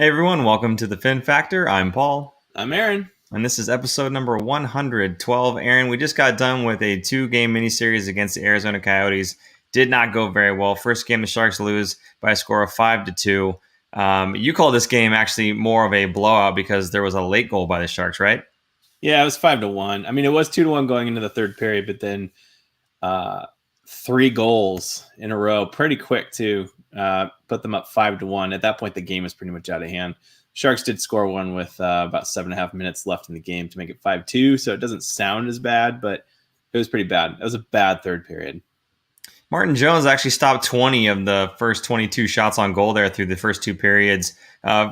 Hey everyone, welcome to the Fin Factor. I'm Paul. I'm Aaron. And this is episode number 112. Aaron, we just got done with a 2-game miniseries against the Arizona Coyotes. Did not go very well. First game, the Sharks lose by a score of 5-2. You call this game actually more of a blowout because there was a late goal by the Sharks, right? Yeah, it was 5-1. I mean, it was 2-1 going into the third period, but then 3 goals in a row, pretty quick too. Put them up 5-1. At that point, the game was pretty much out of hand. Sharks did score one with about 7.5 minutes left in the game to make it 5-2. So it doesn't sound as bad, but it was pretty bad. It was a bad third period. Martin Jones actually stopped 20 of the first 22 shots on goal there through the first 2 periods.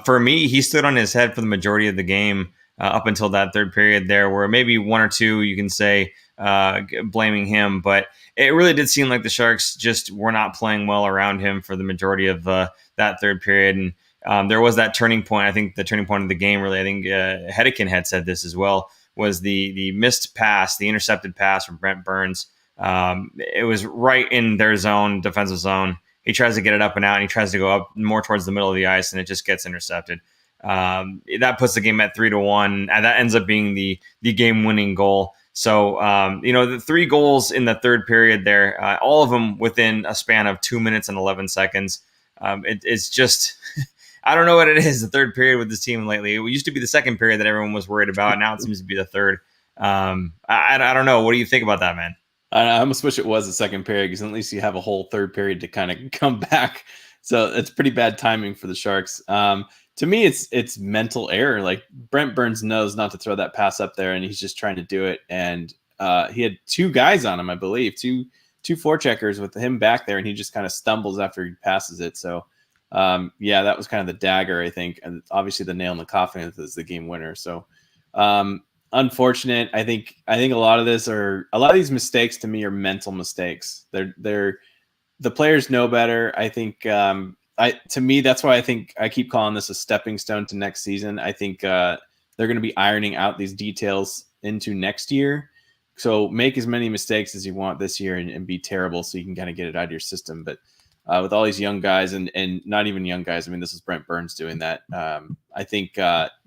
For me, he stood on his head for the majority of the game up until that third period there, where maybe 1 or 2 you can say blaming him, but it really did seem like the Sharks just were not playing well around him for the majority of that third period. And there was that turning point. I think the turning point of the game, really, I think Hedican had said this as well, was the missed pass, the intercepted pass from Brent Burns. It was right in their zone, defensive zone. He tries to get it up and out, and he tries to go up more towards the middle of the ice, and it just gets intercepted. That puts the game at 3-1, and that ends up being the game-winning goal. So, the 3 goals in the third period there, all of them within a span of 2 minutes and 11 seconds. It's just, I don't know what it is, the third period with this team lately. It used to be the second period that everyone was worried about. Now it seems to be the third. I don't know. What do you think about that, man? I almost wish it was the second period because at least you have a whole third period to kind of come back. So it's pretty bad timing for the Sharks. To me, it's mental error. Like Brent Burns knows not to throw that pass up there, and he's just trying to do it. And he had 2 guys on him, I believe, two forecheckers with him back there, and he just kind of stumbles after he passes it. So, that was kind of the dagger, I think, and obviously the nail in the coffin is the game winner. So, unfortunate. I think a lot of these mistakes to me are mental mistakes. They're the players know better. I think. To me, that's why I think I keep calling this a stepping stone to next season. I think they're going to be ironing out these details into next year. So make as many mistakes as you want this year and be terrible so you can kind of get it out of your system. But with all these young guys and not even young guys, I mean, this is Brent Burns doing that. I think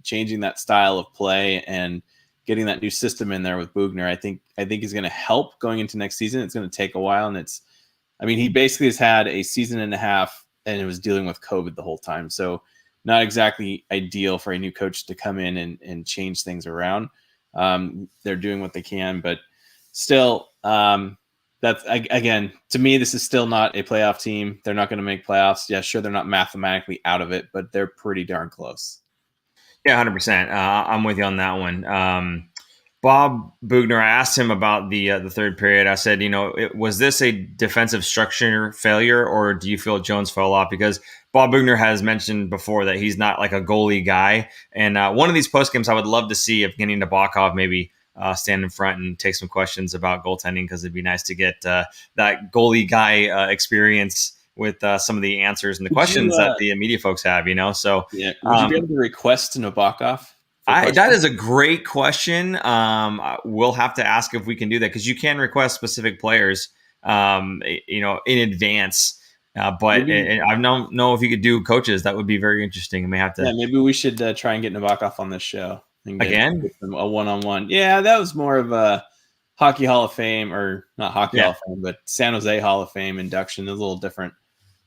changing that style of play and getting that new system in there with Bugner, I think is going to help going into next season. It's going to take a while. And he basically has had a season and a half and it was dealing with COVID the whole time. So not exactly ideal for a new coach to come in and change things around. They're doing what they can, but still, that's, again, to me, this is still not a playoff team. They're not going to make playoffs. Yeah, sure, they're not mathematically out of it, but they're pretty darn close. Yeah, 100%. I'm with you on that one. Bob Bugner, I asked him about the third period. I said, was this a defensive structure failure, or do you feel Jones fell off? Because Bob Bugner has mentioned before that he's not like a goalie guy. And one of these post games, I would love to see if Evgeny Nabokov maybe stand in front and take some questions about goaltending, because it'd be nice to get that goalie guy experience with some of the answers and the questions that the media folks have. So yeah, would you be able to request Nabokov? That is a great question. We'll have to ask if we can do that, because you can request specific players, in advance. But I don't know if you could do coaches. That would be very interesting. I may have to. Yeah, maybe we should try and get Nabokov on this show again. A one-on-one. Yeah, that was more of a Hockey Hall of Fame, or not Hockey Hall of Fame, but San Jose Hall of Fame induction. It was a little different.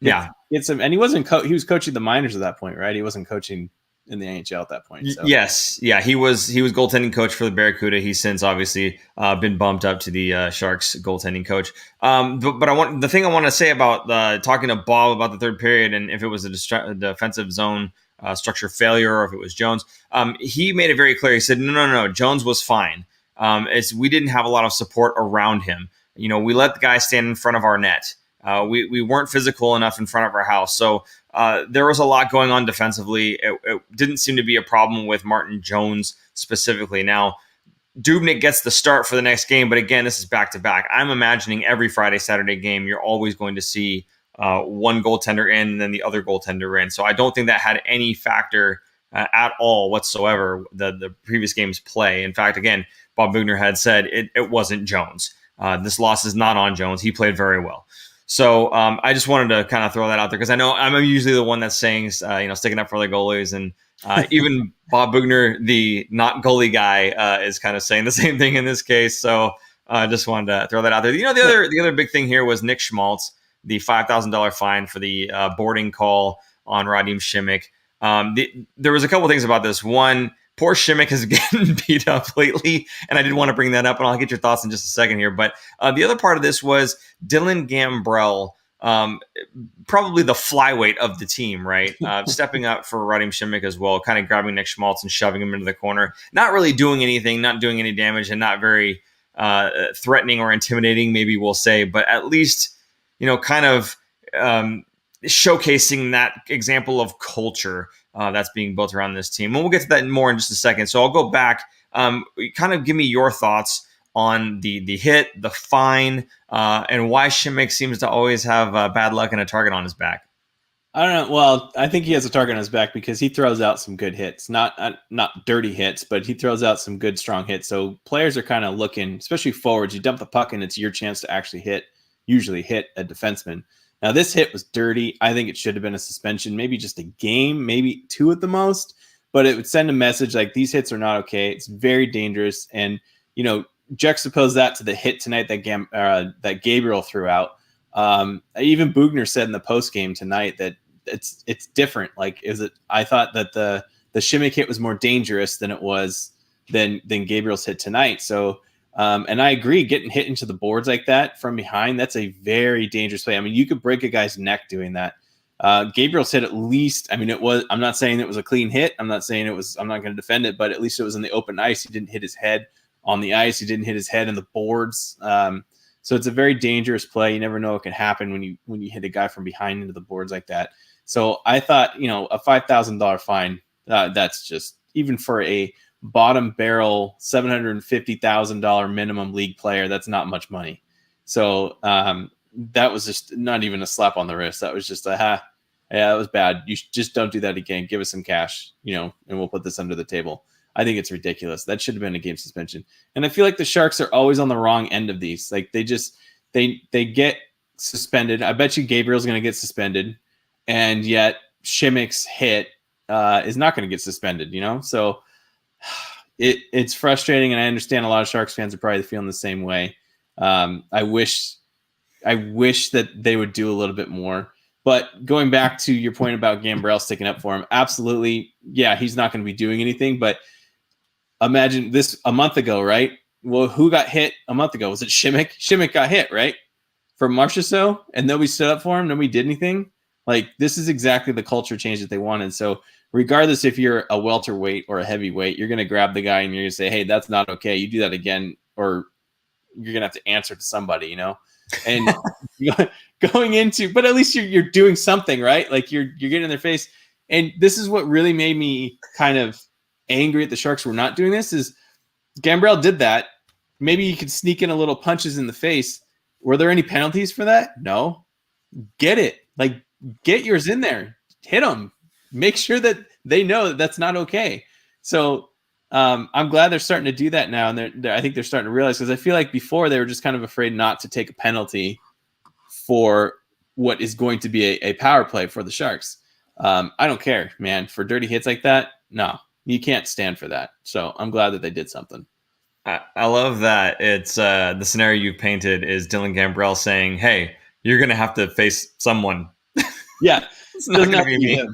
Yeah, and he wasn't. He was coaching the minors at that point, right? He wasn't coaching in the NHL at that point. So. Yes. Yeah. He was goaltending coach for the Barracuda. He's since obviously been bumped up to the Sharks goaltending coach. But the thing I want to say about talking to Bob about the third period, and if it was a defensive zone structure failure or if it was Jones, he made it very clear. He said, no, Jones was fine. We didn't have a lot of support around him. We let the guy stand in front of our net. We weren't physical enough in front of our house. So there was a lot going on defensively. It didn't seem to be a problem with Martin Jones specifically. Now, Dubnyk gets the start for the next game, but again, this is back-to-back. I'm imagining every Friday, Saturday game, you're always going to see one goaltender in and then the other goaltender in. So I don't think that had any factor at all whatsoever, the previous game's play. In fact, again, Bob Bugner had said it wasn't Jones. This loss is not on Jones. He played very well. So I just wanted to kind of throw that out there because I know I'm usually the one that's saying, sticking up for the goalies, and even Bob Bugner, the not goalie guy, is kind of saying the same thing in this case. So I just wanted to throw that out there. The other big thing here was Nick Schmaltz, the $5,000 fine for the boarding call on Radim Šimik. There was a couple things about this. One, poor Šimik has getting beat up lately, and I did want to bring that up, and I'll get your thoughts in just a second here. But the other part of this was Dylan Gambrell, probably the flyweight of the team, right? Stepping up for Radim Šimik as well, kind of grabbing Nick Schmaltz and shoving him into the corner. Not really doing anything, not doing any damage, and not very threatening or intimidating, maybe we'll say, but at least, kind of showcasing that example of culture that's being built around this team. And we'll get to that more in just a second. So I'll go back. Kind of give me your thoughts on the hit, the fine, and why Šimik seems to always have bad luck and a target on his back. I don't know. Well, I think he has a target on his back because he throws out some good hits, not dirty hits, but he throws out some good, strong hits. So players are kind of looking, especially forwards. You dump the puck and it's your chance to actually usually hit a defenseman. Now, this hit was dirty. I think it should have been a suspension, maybe just a game, maybe 2 at the most. But it would send a message like these hits are not okay. It's very dangerous. And, juxtapose that to the hit tonight that Gabriel threw out. Even Bugner said in the post game tonight that it's different. Like, I thought that the Šimik hit was more dangerous than it was than Gabriel's hit tonight. So, and I agree, getting hit into the boards like that from behind, that's a very dangerous play. I mean, you could break a guy's neck doing that. Gabriel's hit, at least, I'm not saying it was a clean hit. I'm not going to defend it, but at least it was in the open ice. He didn't hit his head on the ice. He didn't hit his head in the boards. So it's a very dangerous play. You never know what can happen when you hit a guy from behind into the boards like that. So I thought, a $5,000 fine, that's just, even for a bottom barrel $750,000 minimum league player, that's not much money. So that was just not even a slap on the wrist. That was just yeah, that was bad. You just don't do that again. Give us some cash, and we'll put this under the table. I think it's ridiculous. That should have been a game suspension. And I feel like the Sharks are always on the wrong end of these. Like, they get suspended. I bet you Gabriel's going to get suspended, and yet Šimik's hit is not going to get suspended, So it's frustrating, and I understand a lot of Sharks fans are probably feeling the same way. I wish that they would do a little bit more. But going back to your point about Gambrell sticking up for him, absolutely, yeah, he's not going to be doing anything. But imagine this a month ago, right? Well, who got hit a month ago? Was it Šimik? Šimik got hit, right? For Marchessault, and nobody stood up for him. Nobody did anything. Like, this is exactly the culture change that they wanted. So regardless if you're a welterweight or a heavyweight, you're going to grab the guy and you're going to say, hey, that's not okay. You do that again, or you're going to have to answer to somebody, And going into, but at least you're doing something, right? Like, you're getting in their face. And this is what really made me kind of angry at the Sharks for not doing this, is Gambrell did that. Maybe you could sneak in a little punches in the face. Were there any penalties for that? No. Get it. Like, get yours in there. Hit them. Make sure that they know that that's not okay. So I'm glad they're starting to do that now. And I think they're starting to realize, because I feel like before they were just kind of afraid not to take a penalty for what is going to be a power play for the Sharks. I don't care, man. For dirty hits like that, no, you can't stand for that. So I'm glad that they did something. I love that. It's the scenario you painted is Dylan Gambrell saying, hey, you're going to have to face someone. Yeah. It's not going to be me.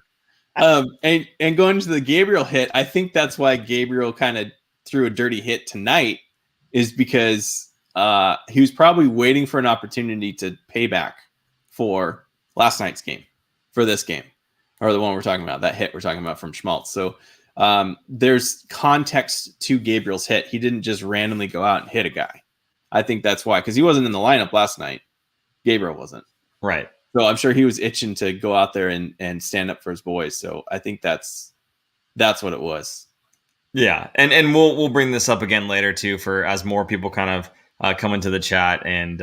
And going to the Gabriel hit, I think that's why Gabriel kind of threw a dirty hit tonight, is because he was probably waiting for an opportunity to pay back for last night's game, for this game, or the one we're talking about, that hit we're talking about from Schmaltz. So there's context to Gabriel's hit. He didn't just randomly go out and hit a guy. I think that's why, because he wasn't in the lineup last night. Gabriel wasn't. Right. So I'm sure he was itching to go out there and stand up for his boys. So I think that's what it was. Yeah, and we'll bring this up again later too, for as more people kind of come into the chat and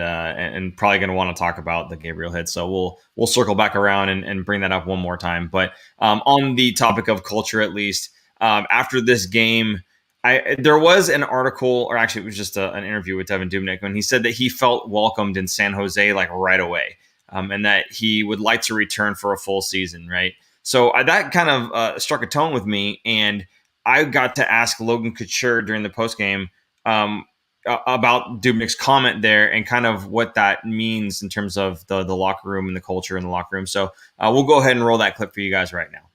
probably going to want to talk about the Gabriel hit. So we'll circle back around and bring that up one more time. But on the topic of culture, at least after this game, there was an article, or actually it was just an interview with Devin Dubnyk, and he said that he felt welcomed in San Jose like right away. and that he would like to return for a full season, right? So that kind of struck a tone with me, and I got to ask Logan Couture during the postgame about Dubnyk's comment there and kind of what that means in terms of the locker room and the culture in the locker room. So we'll go ahead and roll that clip for you guys right now.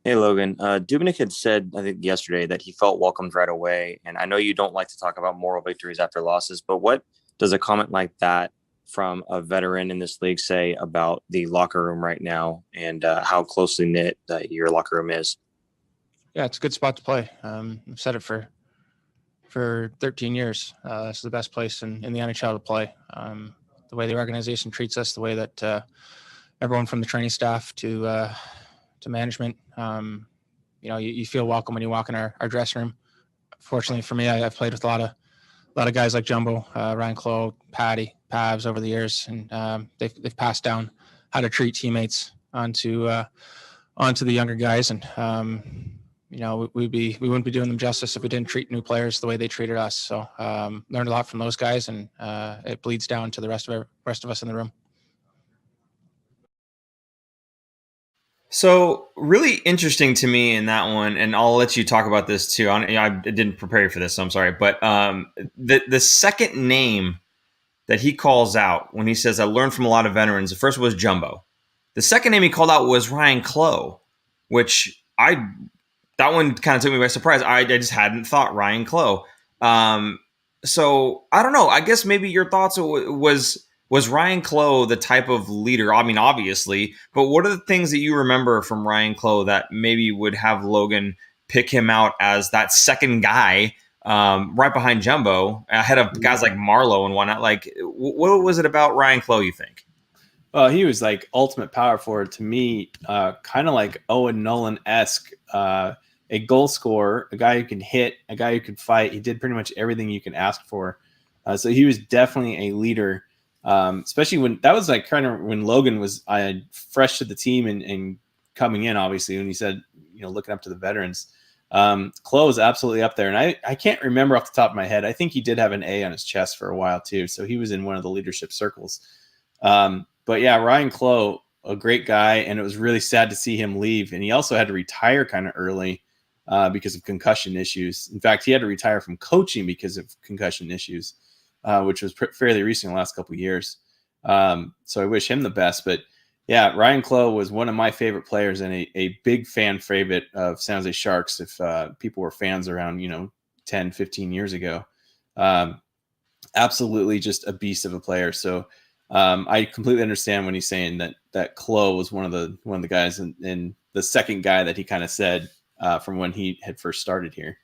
Hey, Logan. Dubnyk had said, I think yesterday, that he felt welcomed right away. And I know you don't like to talk about moral victories after losses, but what does a comment like that from a veteran in this league say about the locker room right now and how closely knit your locker room is? Yeah, it's a good spot to play. I've said it for 13 years. It's the best place in the NHL to play. The way the organization treats us, the way that everyone from the training staff to management, you feel welcome when you walk in our dressing room. Fortunately for me, I've played with a lot of guys like Jumbo, Ryan Clough, Patty, Pavs over the years, and they've passed down how to treat teammates onto the younger guys, and we wouldn't be doing them justice if we didn't treat new players the way they treated us. So learned a lot from those guys, and it bleeds down to the rest of us in the room. So really interesting to me in that one, and I'll let you talk about this too. I didn't prepare you for this, so I'm sorry. But the second name that he calls out when he says, I learned from a lot of veterans, the first was Jumbo. The second name he called out was Ryan Clough, which that one kind of took me by surprise. I just hadn't thought Ryan Clough. So I don't know. I guess maybe your thoughts was Ryan Clough the type of leader? I mean, obviously, but what are the things that you remember from Ryan Clough that maybe would have Logan pick him out as that second guy right behind Jumbo, ahead of guys like Marlow and whatnot? Like, what was it about Ryan Clough, you think? Well, he was like ultimate power forward to me, kind of like Owen Nolan-esque, a goal scorer, a guy who can hit, a guy who could fight. He did pretty much everything you can ask for. So he was definitely a leader. Especially when that was like kind of when Logan was fresh to the team and coming in, obviously, when he said, looking up to the veterans. Clough is absolutely up there. And I can't remember off the top of my head. I think he did have an A on his chest for a while too. So he was in one of the leadership circles. But yeah, Ryan Clough, a great guy. And it was really sad to see him leave. And he also had to retire kind of early because of concussion issues. In fact, he had to retire from coaching because of concussion issues. Which was fairly recent in the last couple of years. So I wish him the best. But yeah, Ryan Clough was one of my favorite players and a big fan favorite of San Jose Sharks if people were fans around, 10, 15 years ago. Absolutely just a beast of a player. So I completely understand when he's saying that Clough was one of the guys and the second guy that he kind of said from when he had first started here.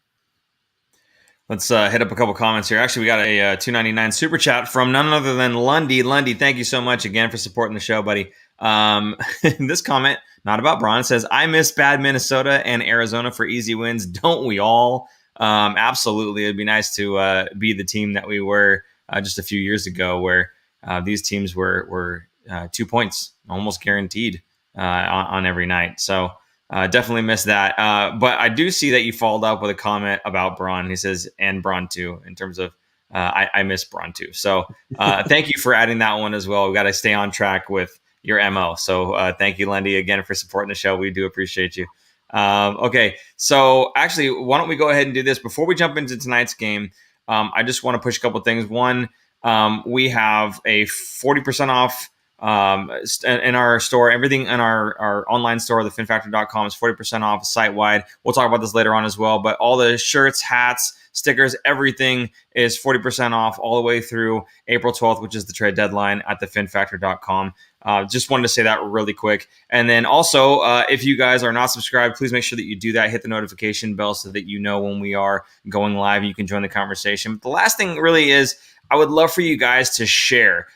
Let's hit up a couple comments here. Actually, we got a $2.99 super chat from none other than Lundy. Lundy, thank you so much again for supporting the show, buddy. This comment, not about Braun, says, I miss bad Minnesota and Arizona for easy wins. Don't we all? Absolutely. It'd be nice to be the team that we were just a few years ago, where these teams were 2 points, almost guaranteed on every night. So definitely miss that. But I do see that you followed up with a comment about Braun. He says, and Braun too, in terms of I miss Braun too. So thank you for adding that one as well. We got to stay on track with your MO. So thank you, Lundy, again for supporting the show. We do appreciate you. Okay, so actually, why don't we go ahead and do this before we jump into tonight's game? I just want to push a couple things. One, we have a 40% off in our store. Everything in our online store, thefinfactor.com, is 40% off site-wide. We'll talk about this later on as well, but all the shirts, hats, stickers, everything is 40% off all the way through April 12th, which is the trade deadline at thefinfactor.com. Just wanted to say that really quick. And then also, if you guys are not subscribed, please make sure that you do that. Hit the notification bell so that you know when we are going live. You can join the conversation. But the last thing really is, I would love for you guys to share.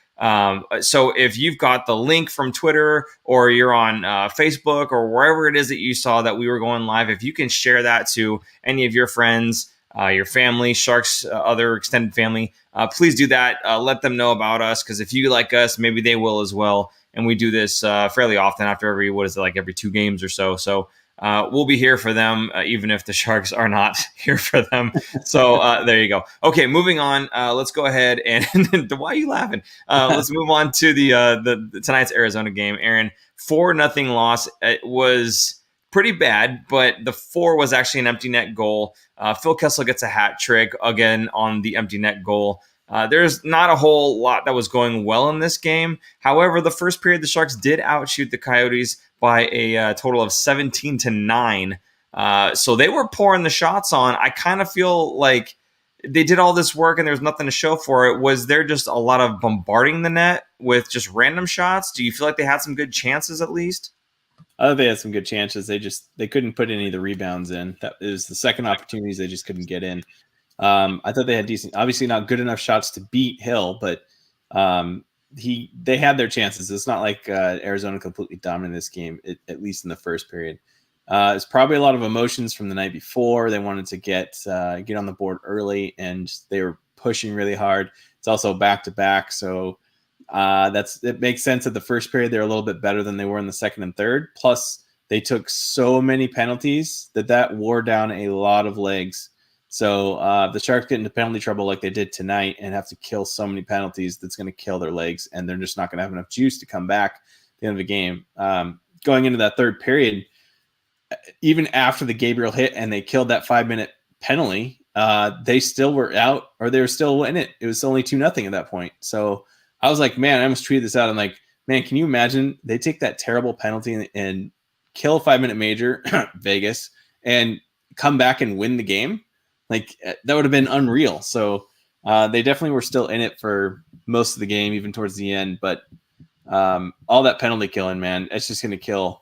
So if you've got the link from Twitter or you're on Facebook or wherever it is that you saw that we were going live, if you can share that to any of your friends, your family, Sharks, other extended family, please do that. Let them know about us, because if you like us, maybe they will as well. And we do this fairly often after every 2 games or so. So we'll be here for them, even if the Sharks are not here for them. So there you go. Okay, moving on. Let's go ahead and why are you laughing? Let's move on to the tonight's Arizona game. Aaron, 4-0 loss. It was pretty bad, but the 4 was actually an empty net goal. Phil Kessel gets a hat trick again on the empty net goal. There's not a whole lot that was going well in this game. However, the first period, the Sharks did outshoot the Coyotes by a total of 17-9. So they were pouring the shots on. I kind of feel like they did all this work and there's nothing to show for it. Was there just a lot of bombarding the net with just random shots? Do you feel like they had some good chances at least? They had some good chances. They couldn't put any of the rebounds in. That is the second opportunities they just couldn't get in. I thought they had decent, obviously not good enough shots to beat Hill, but they had their chances. It's not like Arizona completely dominated this game, at least in the first period. It's probably a lot of emotions from the night before. They wanted to get on the board early, and they were pushing really hard. It's also back-to-back, so it makes sense that the first period they're a little bit better than they were in the second and third. Plus, they took so many penalties that wore down a lot of legs. So the Sharks get into penalty trouble like they did tonight and have to kill so many penalties that's going to kill their legs, and they're just not going to have enough juice to come back at the end of the game. Going into that third period, even after the Gabriel hit and they killed that 5-minute penalty, they still were out, or they were still in it. It was only 2-0 at that point. So I was like, man, I almost tweeted this out. I'm like, man, can you imagine they take that terrible penalty and kill a 5-minute major, Vegas, and come back and win the game? Like, that would have been unreal. So they definitely were still in it for most of the game, even towards the end. But all that penalty killing, man, it's just going to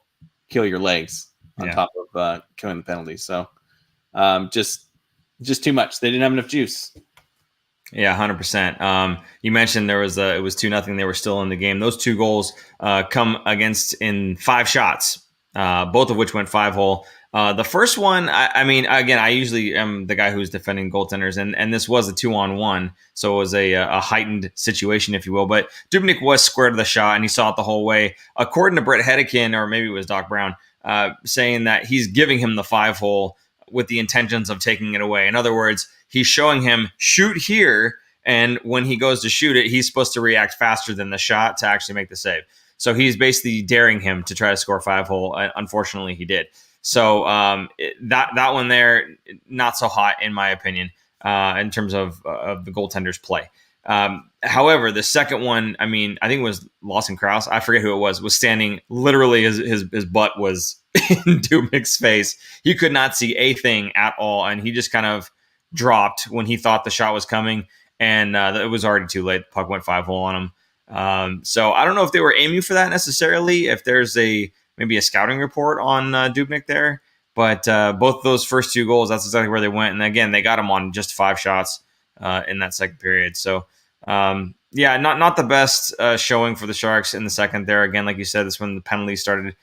kill your legs on top of killing the penalties. So just too much. They didn't have enough juice. Yeah, 100%. You mentioned it was 2-0. They were still in the game. Those 2 goals come against in 5 shots, both of which went 5-hole. The first one, I mean, again, I usually am the guy who's defending goaltenders, and this was a 2-on-1, so it was a heightened situation, if you will. But Dubnyk was square to the shot, and he saw it the whole way. According to Brett Hedican, or maybe it was Doc Brown, saying that he's giving him the 5-hole with the intentions of taking it away. In other words, he's showing him, shoot here, and when he goes to shoot it, he's supposed to react faster than the shot to actually make the save. So he's basically daring him to try to score 5-hole. Unfortunately, he did. So that one there, not so hot in my opinion, in terms of the goaltender's play. However, the second one, I mean, I think it was Lawson Krause, I forget who it was standing literally his butt was in Dubnyk's face. He could not see a thing at all, and he just kind of dropped when he thought the shot was coming, and it was already too late. The puck went 5-hole on him. So I don't know if they were aiming for that necessarily, if there's maybe a scouting report on Dubnyk there. But both those first 2 goals, that's exactly where they went. And again, they got him on just 5 shots in that second period. So, not the best showing for the Sharks in the second there. Again, like you said, this when the penalties started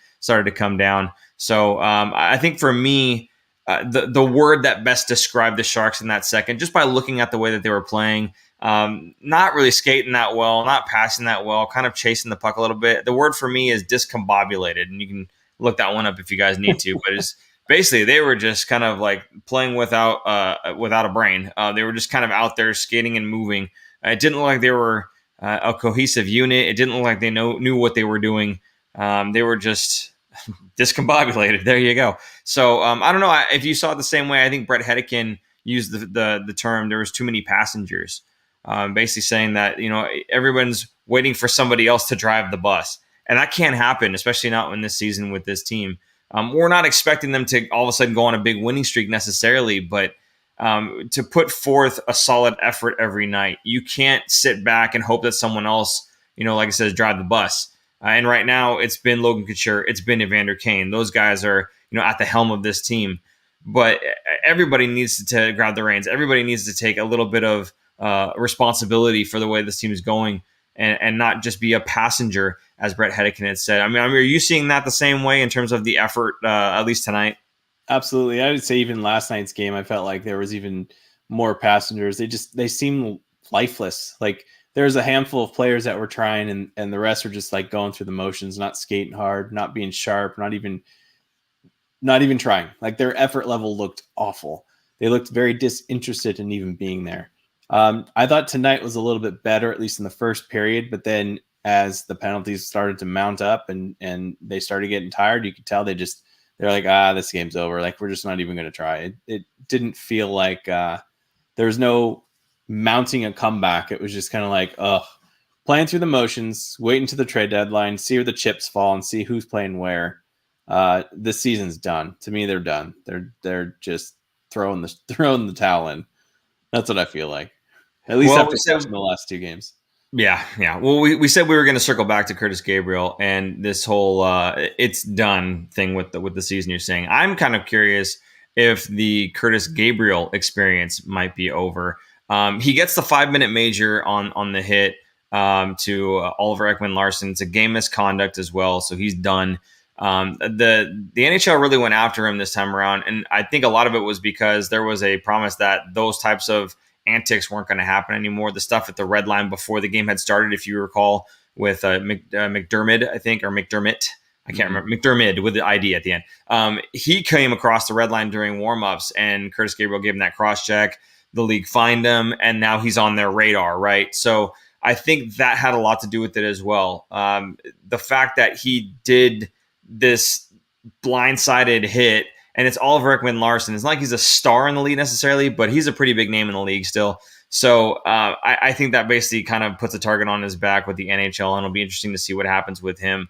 to come down. So I think for me, the word that best described the Sharks in that second, just by looking at the way that they were playing, not really skating that well, not passing that well, kind of chasing the puck a little bit. The word for me is discombobulated, and you can look that one up if you guys need to. But it's basically they were just kind of like playing without a brain. They were just kind of out there skating and moving. It didn't look like they were a cohesive unit. It didn't look like they knew what they were doing. They were just discombobulated. There you go. So I don't know if you saw it the same way. I think Brett Hedican used the term there was too many passengers. Basically saying that, everyone's waiting for somebody else to drive the bus. And that can't happen, especially not in this season with this team. We're not expecting them to all of a sudden go on a big winning streak necessarily, but to put forth a solid effort every night, you can't sit back and hope that someone else, like I said, drive the bus. And right now it's been Logan Couture, it's been Evander Kane. Those guys are, at the helm of this team. But everybody needs to grab the reins. Everybody needs to take a little bit of responsibility for the way this team is going and not just be a passenger, as Brett Hedican had said. I mean, are you seeing that the same way in terms of the effort, at least tonight? Absolutely. I would say even last night's game, I felt like there was even more passengers. They seemed lifeless. Like there's a handful of players that were trying and the rest were just like going through the motions, not skating hard, not being sharp, not even not even trying. Like their effort level looked awful. They looked very disinterested in even being there. I thought tonight was a little bit better, at least in the first period, but then as the penalties started to mount up and they started getting tired, you could tell they're like, this game's over. Like, we're just not even going to try. It didn't feel like there was no mounting a comeback. It was just kind of like, playing through the motions, waiting to the trade deadline, see where the chips fall and see who's playing where. This season's done. To me, they're done. They're just throwing the towel in. That's what I feel like. At least after watching the last two games. Yeah. Well, we said we were going to circle back to Curtis Gabriel and this whole it's done thing with the season you're saying. I'm kind of curious if the Curtis Gabriel experience might be over. He gets the 5-minute major on the hit to Oliver Ekman-Larsson. It's a game misconduct as well, so he's done. The NHL really went after him this time around, and I think a lot of it was because there was a promise that those types of antics weren't going to happen anymore. The stuff at the red line before the game had started, if you recall, with McDermott, I think, or McDermott. I can't remember. McDermott with the ID at the end. He came across the red line during warmups, and Curtis Gabriel gave him that cross check. The league fined him, and now he's on their radar, right? So I think that had a lot to do with it as well. The fact that he did this blindsided hit, and it's Oliver Ekman-Larsson. It's not like he's a star in the league necessarily, but he's a pretty big name in the league still. So I think that basically kind of puts a target on his back with the NHL, and it'll be interesting to see what happens with him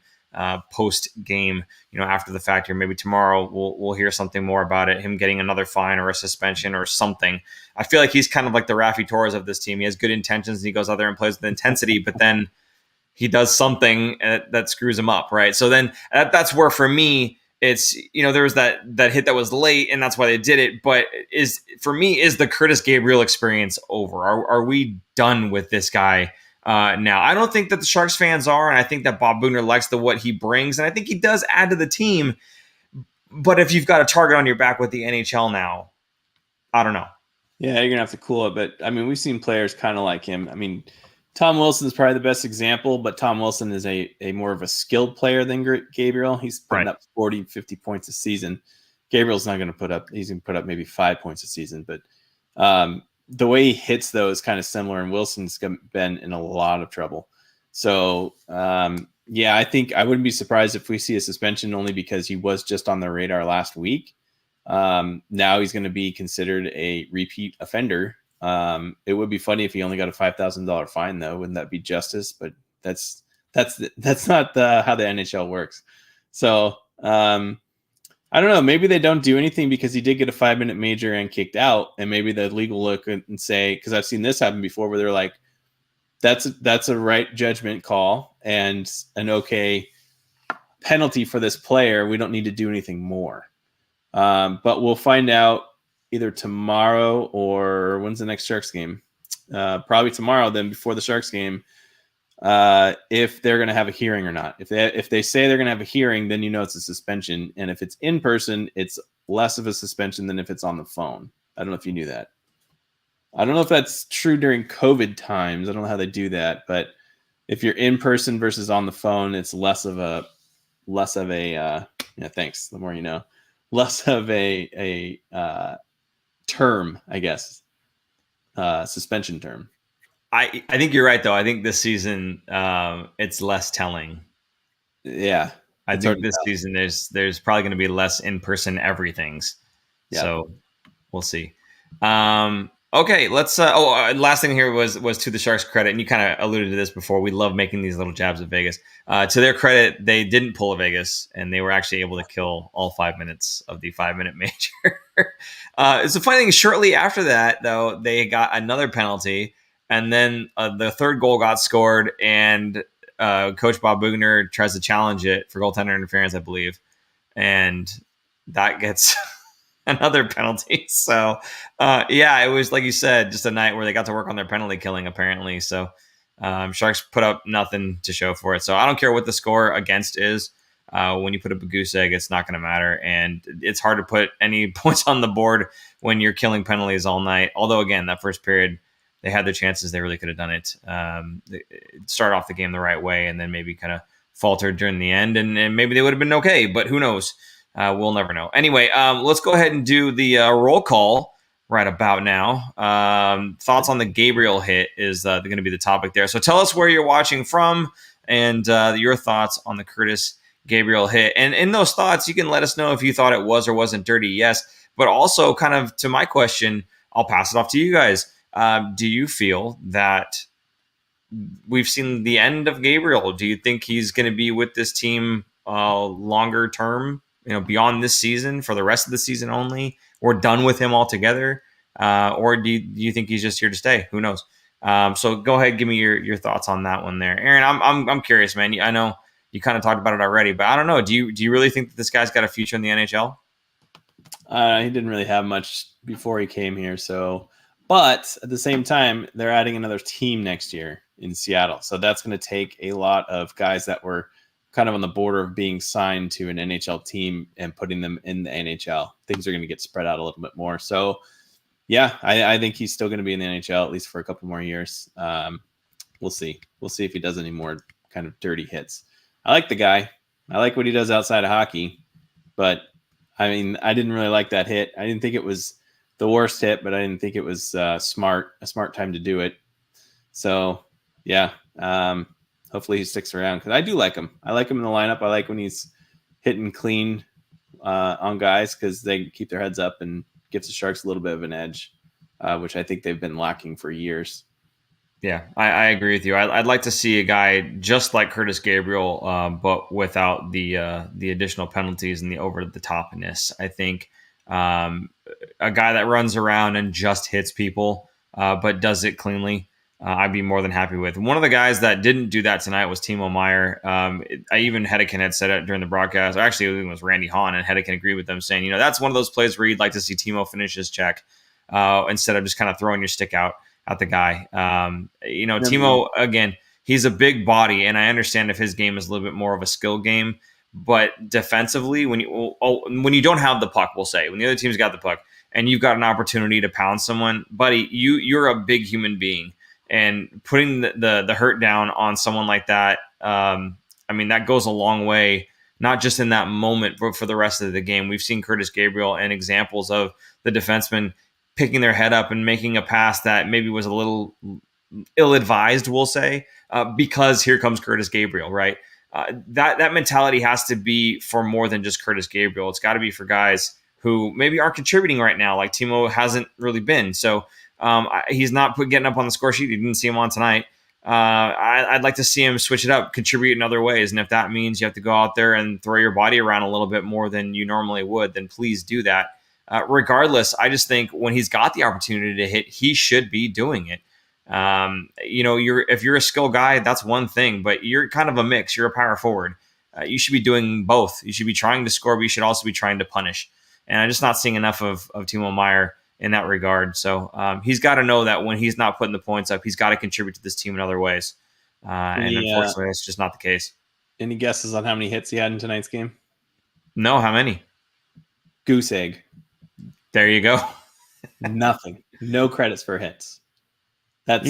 post game. After the fact here, maybe tomorrow we'll hear something more about it. Him getting another fine or a suspension or something. I feel like he's kind of like the Raffi Torres of this team. He has good intentions and he goes out there and plays with intensity, but then he does something that screws him up, right? So then that's where for me, it's, there was that hit that was late and that's why they did it. But is the Curtis Gabriel experience over? Are we done with this guy now? I don't think that the Sharks fans are. And I think that Bob Boughner likes what he brings. And I think he does add to the team. But if you've got a target on your back with the NHL now, I don't know. Yeah, you're going to have to cool it. But I mean, we've seen players kind of like him. I mean, Tom Wilson is probably the best example, but Tom Wilson is a more of a skilled player than Gabriel. He's putting up 40, 50 points a season. Gabriel's not going to put up, he's going to put up maybe 5 points a season, but the way he hits though is kind of similar, and Wilson's been in a lot of trouble. So I think I wouldn't be surprised if we see a suspension, only because he was just on the radar last week. Now he's going to be considered a repeat offender. It would be funny if he only got a $5,000 fine, though. Wouldn't that be justice? But that's not how the NHL works. So I don't know. Maybe they don't do anything because he did get a 5-minute major and kicked out, and maybe the league will look and say, because I've seen this happen before, where they're like, that's a right judgment call and an okay penalty for this player. We don't need to do anything more. But we'll find out either tomorrow or when's the next Sharks game? Probably tomorrow, then, before the Sharks game, if they're going to have a hearing or not. If they say they're going to have a hearing, then it's a suspension. And if it's in person, it's less of a suspension than if it's on the phone. I don't know if you knew that. I don't know if that's true during COVID times. I don't know how they do that. But if you're in person versus on the phone, it's less of a thanks. The more you know. Less of a term, I guess, suspension term. I think you're right, though. I think this season it's less telling. Yeah, I think this season there's probably going to be less in-person everythings. Yeah. So we'll see. Okay, let's. Last thing here was to the Sharks' credit, and you kind of alluded to this before. We love making these little jabs at Vegas. To their credit, they didn't pull a Vegas, and they were actually able to kill all 5 minutes of the 5-minute major. It's a funny thing. Shortly after that, though, they got another penalty, and then the third goal got scored, and Coach Bob Boughner tries to challenge it for goaltender interference, I believe, and that gets another penalty. So, it was, like you said, just a night where they got to work on their penalty killing, apparently. So, Sharks put up nothing to show for it. So, I don't care what the score against is. When you put up a goose egg, it's not going to matter. And it's hard to put any points on the board when you're killing penalties all night. Although, again, that first period, they had their chances. They really could have done it. Start off the game the right way and then maybe kind of faltered during the end. And maybe they would have been okay, but who knows? We'll never know. Anyway, let's go ahead and do the roll call right about now. Thoughts on the Gabriel hit is going to be the topic there. So tell us where you're watching from and your thoughts on the Curtis Gabriel hit. And in those thoughts, you can let us know if you thought it was or wasn't dirty. Yes. But also, kind of to my question, I'll pass it off to you guys. Do you feel that we've seen the end of Gabriel? Do you think he's going to be with this team longer term, beyond this season, for the rest of the season only? We're done with him altogether? Or do you think he's just here to stay? Who knows? So go ahead, give me your thoughts on that one there. Aaron, I'm curious, man. I know you kind of talked about it already, but I don't know. Do you really think that this guy's got a future in the NHL? He didn't really have much before he came here. But at the same time, they're adding another team next year in Seattle. So that's going to take a lot of guys that were kind of on the border of being signed to an NHL team and putting them in the NHL. Things are going to get spread out a little bit more. So, yeah, I think he's still going to be in the NHL at least for a couple more years. We'll see. We'll see if he does any more kind of dirty hits. I like the guy. I like what he does outside of hockey. But, I mean, I didn't really like that hit. I didn't think it was the worst hit, but I didn't think it was a smart time to do it. So, yeah, hopefully he sticks around because I do like him. I like him in the lineup. I like when he's hitting clean on guys because they keep their heads up and gives the Sharks a little bit of an edge, which I think they've been lacking for years. Yeah, I agree with you. I'd like to see a guy just like Curtis Gabriel, but without the additional penalties and the over-the-topness. I think a guy that runs around and just hits people, but does it cleanly, I'd be more than happy with. One of the guys that didn't do that tonight was Timo Meyer. Hedeken had said it during the broadcast. Actually, it was Randy Hahn, and Hedeken agreed with them, saying, that's one of those plays where you'd like to see Timo finish his check instead of just kind of throwing your stick out at the guy. Timo, again, he's a big body, and I understand if his game is a little bit more of a skill game. But defensively, when you don't have the puck, we'll say, when the other team's got the puck and you've got an opportunity to pound someone, buddy, you're a big human being, and putting the hurt down on someone like that, that goes a long way, not just in that moment, but for the rest of the game. We've seen Curtis Gabriel and examples of the defensemen picking their head up and making a pass that maybe was a little ill-advised, we'll say, because here comes Curtis Gabriel, right? That mentality has to be for more than just Curtis Gabriel. It's got to be for guys who maybe aren't contributing right now, like Timo hasn't really been. So he's not getting up on the score sheet. You didn't see him on tonight. I'd like to see him switch it up, contribute in other ways. And if that means you have to go out there and throw your body around a little bit more than you normally would, then please do that. Regardless, I just think when he's got the opportunity to hit, he should be doing it. If you're a skill guy, that's one thing, but you're kind of a mix. You're a power forward. You should be doing both. You should be trying to score, but you should also be trying to punish. And I'm just not seeing enough of Timo Meyer in that regard. So he's got to know that when he's not putting the points up, he's got to contribute to this team in other ways. And unfortunately, that's just not the case. Any guesses on how many hits he had in tonight's game? No, how many? Goose egg. There you go. Nothing. No credits for hits. That's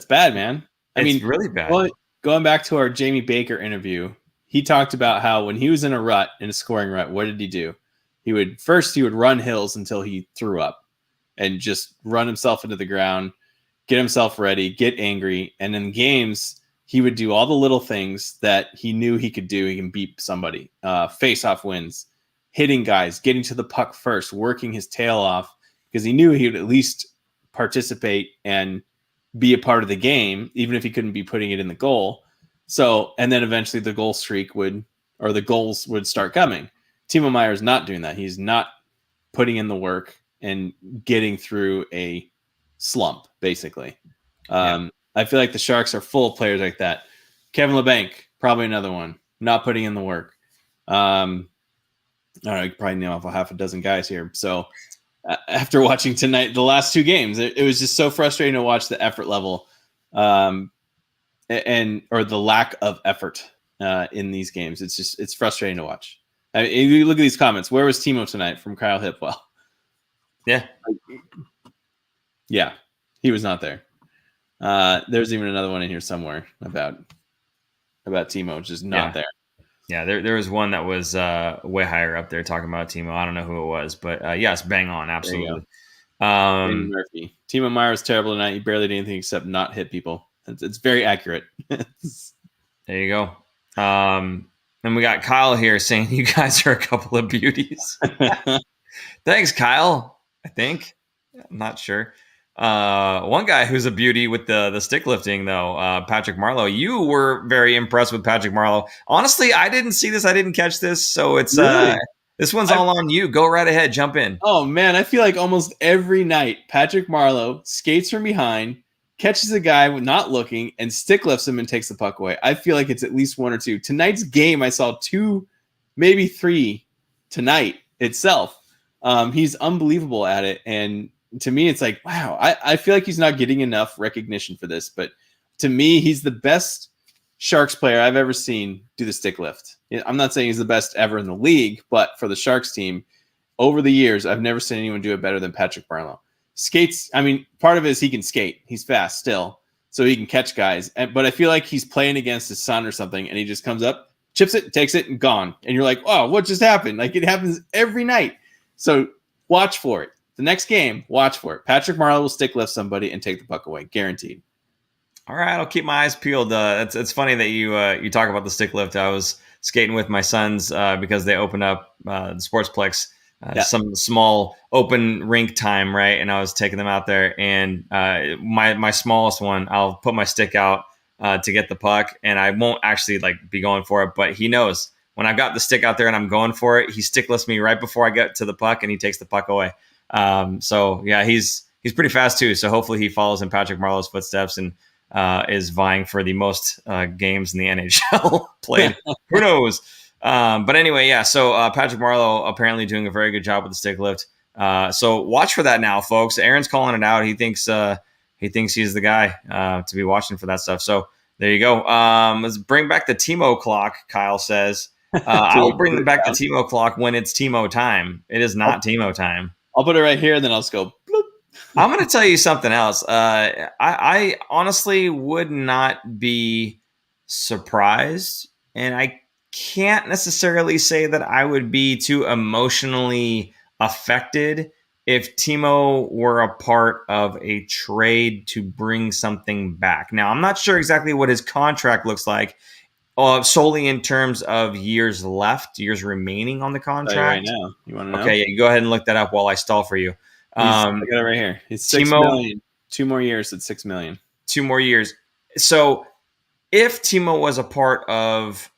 bad, man. It's really bad. Going back to our Jamie Baker interview, he talked about how when he was in a scoring rut, what did he do? He would run hills until he threw up and just run himself into the ground, get himself ready, get angry. And in games, he would do all the little things that he knew he could do. He can beat somebody, face-off wins, hitting guys, getting to the puck first, working his tail off, because he knew he would at least participate and be a part of the game, even if he couldn't be putting it in the goal. So, and then eventually the goals would start coming. Timo Meyer is not doing that. He's not putting in the work and getting through a slump, basically. I feel like the Sharks are full of players like that. Kevin LeBanc, probably another one, not putting in the work. I don't know, you could probably name off a half a dozen guys here. So after watching tonight, the last two games, it was just so frustrating to watch the effort level or the lack of effort in these games. It's frustrating to watch. I mean, you look at these comments. Where was Timo tonight from Kyle Hipwell? Yeah. Yeah, he was not there. There's even another one in here somewhere about Timo, just not there. Yeah, there was one that was way higher up there talking about Timo. I don't know who it was, but yes, bang on, There you absolutely. go. Danny Murphy. Timo Meyer was terrible tonight. He barely did anything except not hit people. It's very accurate. There you go. And we got Kyle here saying you guys are a couple of beauties. Thanks, Kyle. I think. I'm not sure. One guy who's a beauty with the stick lifting, though, Patrick Marlow. You were very impressed with Patrick Marlow. Honestly, I didn't see this. I didn't catch this. So it's Really? this one's all on you. Go right ahead. Jump in. Oh, man. I feel like almost every night, Patrick Marlow skates from behind, catches a guy not looking, and stick lifts him and takes the puck away. I feel like it's at least one or two. Tonight's game, I saw 2, maybe 3 tonight itself. He's unbelievable at it. And to me, it's like, wow, I feel like he's not getting enough recognition for this. But to me, he's the best Sharks player I've ever seen do the stick lift. I'm not saying he's the best ever in the league, but for the Sharks team, over the years, I've never seen anyone do it better than Patrick Marlow. Skates, I mean, part of it is he can skate. He's fast still, so he can catch guys. But I feel like he's playing against his son or something, and he just comes up, chips it, takes it, and gone. And you're like, oh, what just happened? Like, it happens every night. So watch for it. The next game, watch for it. Patrick Marlow will stick lift somebody and take the puck away, guaranteed. All right, I'll keep my eyes peeled. It's funny that you talk about the stick lift. I was skating with my sons because they opened up the Sportsplex, some small open rink time, right? And I was taking them out there, and my smallest one, I'll put my stick out to get the puck, and I won't actually be going for it, but he knows when I've got the stick out there and I'm going for it, he stick lifts me right before I get to the puck, and he takes the puck away. So yeah, he's pretty fast too. So hopefully he follows in Patrick Marlow's footsteps and is vying for the most games in the NHL played. Who knows? But anyway, yeah. So Patrick Marlow apparently doing a very good job with the stick lift. So watch for that now, folks. Aaron's calling it out. He thinks he's the guy to be watching for that stuff. So there you go. Let's bring back the Timo clock. Kyle says, "I'll bring back the Timo clock when it's Timo time. It is not Timo time." I'll put it right here, and then I'll just go. Bloop. I'm going to tell you something else. I honestly would not be surprised, and I can't necessarily say that I would be too emotionally affected if Timo were a part of a trade to bring something back. Now, I'm not sure exactly what his contract looks like, solely in terms of years remaining on the contract. Right now, you want to know? Okay, yeah, go ahead and look that up while I stall for you. I got it right here. It's $6 million. 2 more years at $6 million. 2 more years. So if Timo was a part of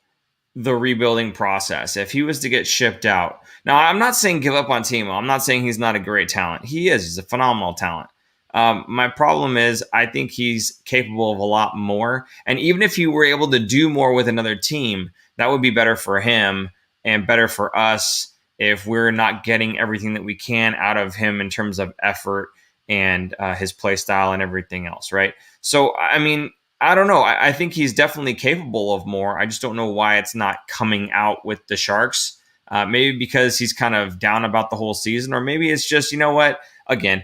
the rebuilding process, if he was to get shipped out, now I'm not saying give up on Timo. I'm not saying he's not a great talent. He is. He's a phenomenal talent. My problem is I think he's capable of a lot more. And even if he were able to do more with another team, that would be better for him and better for us if we're not getting everything that we can out of him in terms of effort and his play style and everything else, right? So, I mean, I don't know. I think he's definitely capable of more. I just don't know why it's not coming out with the Sharks. Maybe because he's kind of down about the whole season, or maybe it's just, you know what? Again,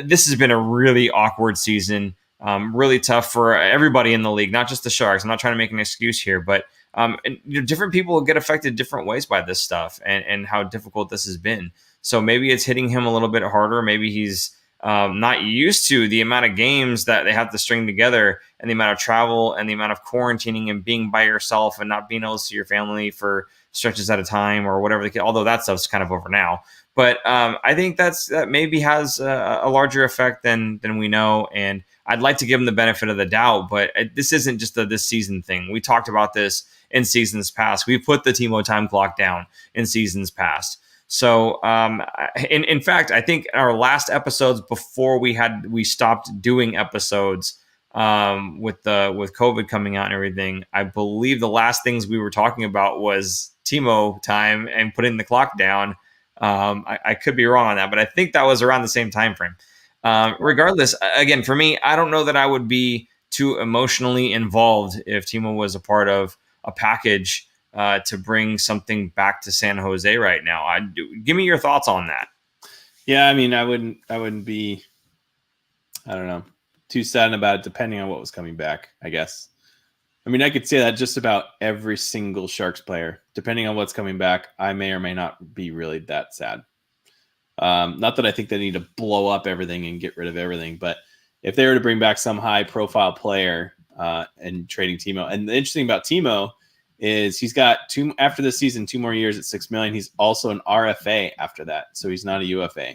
this has been a really awkward season, really tough for everybody in the league, not just the Sharks. I'm not trying to make an excuse here, but different people get affected different ways by this stuff and how difficult this has been. So maybe it's hitting him a little bit harder. Maybe he's not used to the amount of games that they have to string together and the amount of travel and the amount of quarantining and being by yourself and not being able to see your family for stretches at a time or whatever. Although that stuff's kind of over now. But I think that maybe has a larger effect than we know. And I'd like to give him the benefit of the doubt, but this isn't just a this season thing. We talked about this in seasons past. We put the Timo time clock down in seasons past. So in fact, I think in our last episodes before we stopped doing episodes with COVID coming out and everything, I believe the last things we were talking about was Timo time and putting the clock down. I could be wrong on that, but I think that was around the same time frame. Regardless, again, for me, I don't know that I would be too emotionally involved if Timo was a part of a package to bring something back to San Jose right now. Give me your thoughts on that. Yeah, I mean, I wouldn't be, I don't know, too sad about it, depending on what was coming back, I guess. I mean, I could say that just about every single Sharks player. Depending on what's coming back, I may or may not be really that sad. Not that I think they need to blow up everything and get rid of everything, but if they were to bring back some high-profile player and trading Timo, and the interesting about Timo is he's got after this season 2 more years at $6 million. He's also an RFA after that, so he's not a UFA.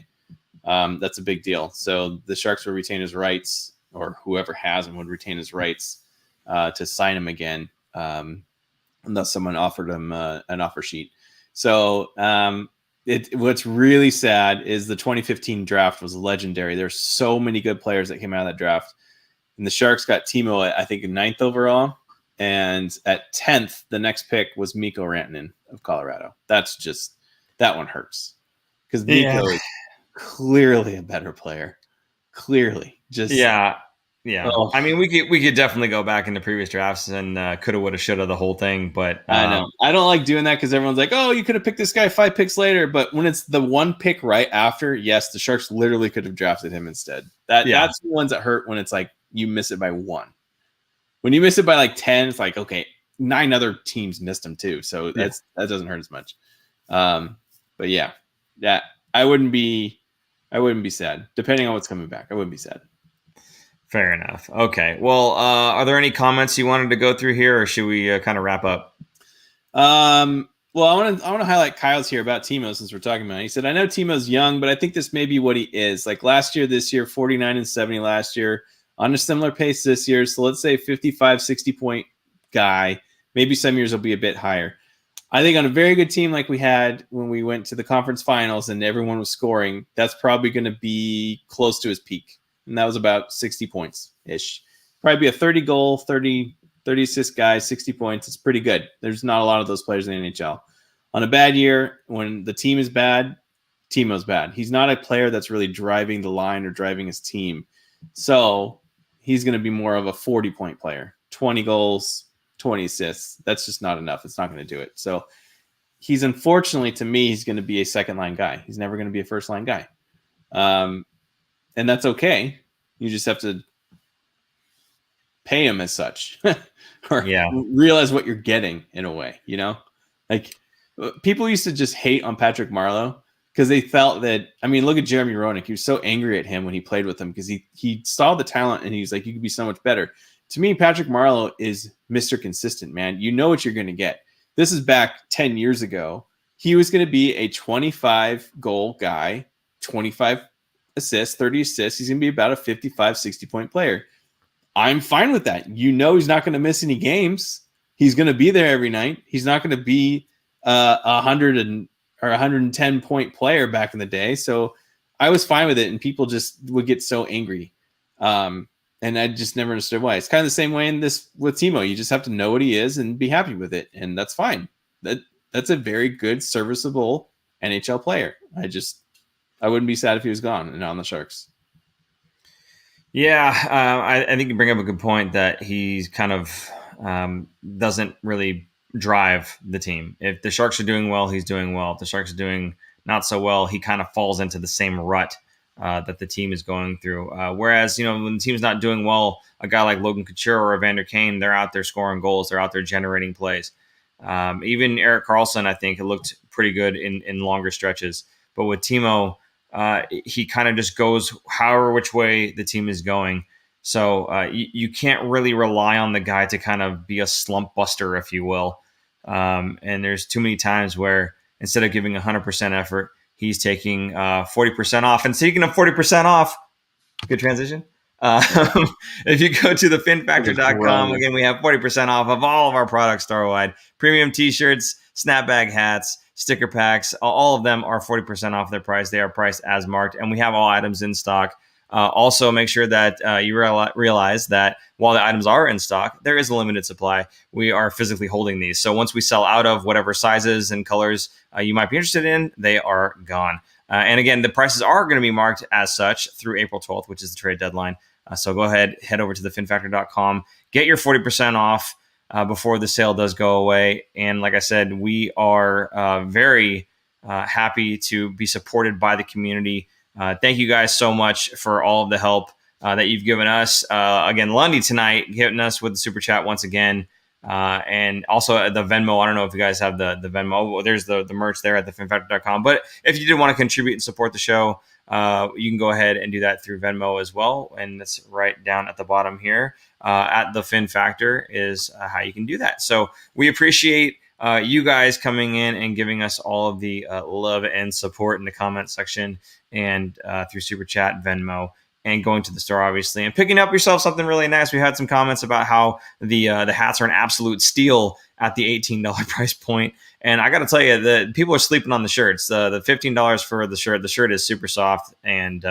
That's a big deal. So the Sharks will retain his rights, or whoever has him would retain his rights to sign him again, unless someone offered him an offer sheet. So what's really sad is the 2015 draft was legendary. There's so many good players that came out of that draft. And the Sharks got Timo at, I think, 9th overall. And at 10th, the next pick was Mikko Rantanen of Colorado. That one hurts. Because Mikko is clearly a better player. Clearly. Yeah. Oh. I mean, we could definitely go back into previous drafts and coulda, woulda, shoulda the whole thing. But I know I don't like doing that because everyone's like, "Oh, you could have picked this guy 5 picks later." But when it's the one pick right after, yes, the Sharks literally could have drafted him instead. That's the ones that hurt when it's like you miss it by 1. When you miss it by like 10, it's like, okay, 9 other teams missed him too, so that doesn't hurt as much. But yeah, I wouldn't be sad depending on what's coming back. I wouldn't be sad. Fair enough. Okay. Well, are there any comments you wanted to go through here, or should we kind of wrap up? Well, I want to highlight Kyle's here about Timo since we're talking about it. He said, "I know Timo's young, but I think this may be what he is. Like last year, this year, 49 and 70 last year, on a similar pace this year. So let's say 55, 60 point guy. Maybe some years will be a bit higher. I think on a very good team like we had when we went to the conference finals and everyone was scoring, that's probably going to be close to his peak. And that was about 60 points-ish. Probably be a 30-goal, 30 assist guy, 60 points. It's pretty good. There's not a lot of those players in the NHL. On a bad year, when the team is bad, Timo's bad. He's not a player that's really driving the line or driving his team. So he's going to be more of a 40-point player. 20 goals, 20 assists. That's just not enough. It's not going to do it. So he's, unfortunately, to me, he's going to be a second-line guy. He's never going to be a first-line guy. And that's okay. You just have to pay him as such or realize what you're getting in a way, you know? Like people used to just hate on Patrick Marlow because they felt that, I mean, look at Jeremy Roenick. He was so angry at him when he played with him because he saw the talent and he's like, you could be so much better. To me, Patrick Marlow is Mr. Consistent, man. You know what you're going to get. This is back 10 years ago. He was going to be a 25 goal guy, 25 assists, 30 assists. He's going to be about a 55, 60 point player. I'm fine with that. You know, he's not going to miss any games. He's going to be there every night. He's not going to be a 100 or 110 point player back in the day. So I was fine with it. And people just would get so angry. And I just never understood why. It's kind of the same way in this with Timo. You just have to know what he is and be happy with it. And that's fine. That's a very good, serviceable NHL player. I wouldn't be sad if he was gone and on the Sharks. Yeah, I think you bring up a good point that he's kind of doesn't really drive the team. If the Sharks are doing well, he's doing well. If the Sharks are doing not so well, he kind of falls into the same rut that the team is going through. Whereas, when the team's not doing well, a guy like Logan Couture or Evander Kane, they're out there scoring goals. They're out there generating plays. Even Erik Karlsson, I think, it looked pretty good in longer stretches. But with Timo, he kind of just goes however which way the team is going. So you can't really rely on the guy to kind of be a slump buster, if you will. And there's too many times where instead of giving 100% effort, he's taking 40% off. And speaking of 40% off, good transition. If you go to thefinfactor.com, again, we have 40% off of all of our products store-wide. Premium t-shirts, snapback hats, sticker packs, all of them are 40% off their price. They are priced as marked, and we have all items in stock. Also, make sure that you realize that while the items are in stock, there is a limited supply. We are physically holding these. So once we sell out of whatever sizes and colors you might be interested in, they are gone. And again, the prices are going to be marked as such through April 12th, which is the trade deadline. So go ahead, head over to thefinfactor.com, get your 40% off before the sale does go away. And like I said, we are very happy to be supported by the community. Thank you guys so much for all of the help that you've given us. Again, Lundy tonight hitting us with the super chat once again. And also the Venmo. I don't know if you guys have the Venmo. There's the merch there at thefinfactor.com. But if you did want to contribute and support the show, you can go ahead and do that through Venmo as well. And it's right down at the bottom here at the Fin Factor is how you can do that. So we appreciate you guys coming in and giving us all of the love and support in the comment section and through Super Chat, Venmo, and going to the store, obviously, and picking up yourself something really nice. We had some comments about how the hats are an absolute steal at the $18 price point. And I got to tell you, the people are sleeping on the shirts. The $15 for the shirt. The shirt is super soft. And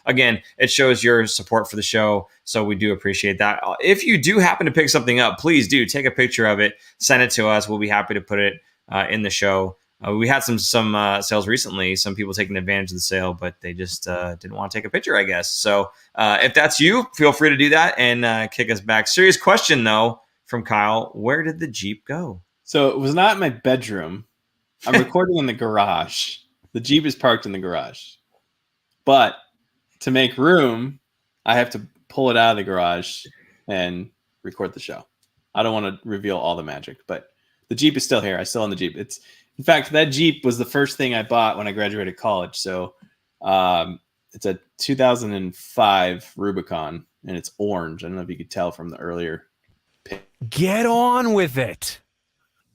again, it shows your support for the show. So we do appreciate that. If you do happen to pick something up, please do take a picture of it. Send it to us. We'll be happy to put it in the show. We had some sales recently, some people taking advantage of the sale, but they just didn't want to take a picture, I guess. So if that's you, feel free to do that and kick us back. Serious question, though, from Kyle. Where did the Jeep go? So it was not in my bedroom. I'm recording in the garage. The Jeep is parked in the garage. But to make room, I have to pull it out of the garage and record the show. I don't want to reveal all the magic, but the Jeep is still here. I still own the Jeep. In fact, that Jeep was the first thing I bought when I graduated college. So it's a 2005 Rubicon, and it's orange. I don't know if you could tell from the earlier pic. Get on with it.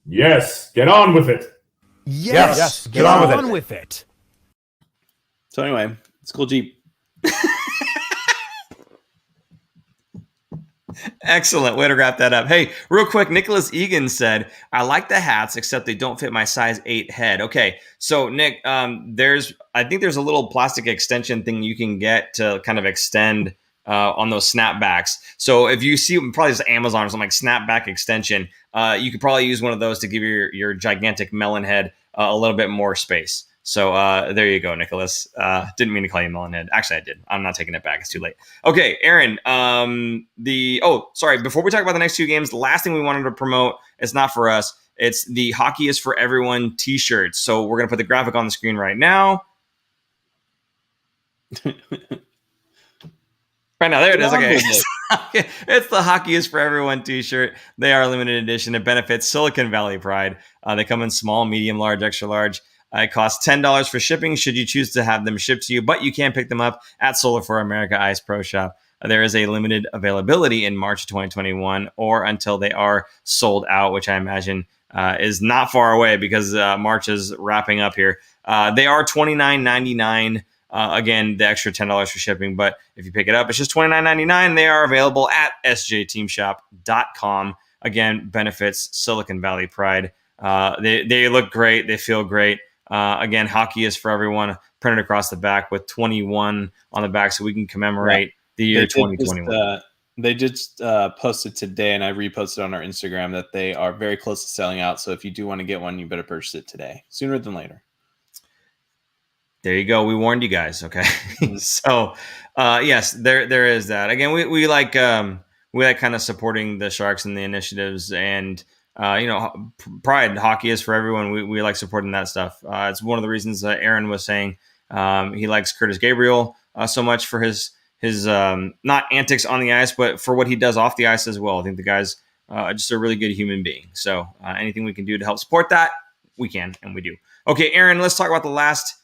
Yes, get on with it. Yes, get on with it. So anyway, it's a cool Jeep. Excellent. Way to wrap that up. Hey, real quick, Nicholas Egan said, I like the hats, except they don't fit my size 8 head. Okay, so Nick, I think there's a little plastic extension thing you can get to kind of extend on those snapbacks. So if you see, probably just Amazon or something like snapback extension, you could probably use one of those to give your gigantic melon head a little bit more space. So there you go, Nicholas. Didn't mean to call you Melonhead. Actually, I did. I'm not taking it back. It's too late. Okay, Aaron. Sorry. Before we talk about the next 2 games, the last thing we wanted to promote, it's not for us. It's the Hockey is for Everyone t-shirts. So we're going to put the graphic on the screen right now. Right now, there it is. Okay. It's the Hockey is for Everyone t-shirt. They are limited edition. It benefits Silicon Valley Pride. They come in small, medium, large, extra large. It costs $10 for shipping should you choose to have them shipped to you, but you can pick them up at Solar for America Ice Pro Shop. There is a limited availability in March 2021 or until they are sold out, which I imagine is not far away because March is wrapping up here. They are $29.99. Again, the extra $10 for shipping, but if you pick it up, it's just $29.99. They are available at sjteamshop.com. Again, benefits Silicon Valley Pride. They look great. They feel great. Again, Hockey is for Everyone, printed across the back with 21 on the back so we can commemorate the year 2021. They just posted today, and I reposted on our Instagram that they are very close to selling out. So if you do want to get one, you better purchase it today, sooner than later. There you go. We warned you guys. Okay. So, yes, there is that. Again, we like kind of supporting the Sharks and the initiatives and, Pride. Hockey is for Everyone. We like supporting that stuff. It's one of the reasons Aaron was saying he likes Curtis Gabriel so much for his not antics on the ice, but for what he does off the ice as well. I think the guy's just a really good human being. So anything we can do to help support that, we can, and we do. Okay, Aaron, let's talk about the last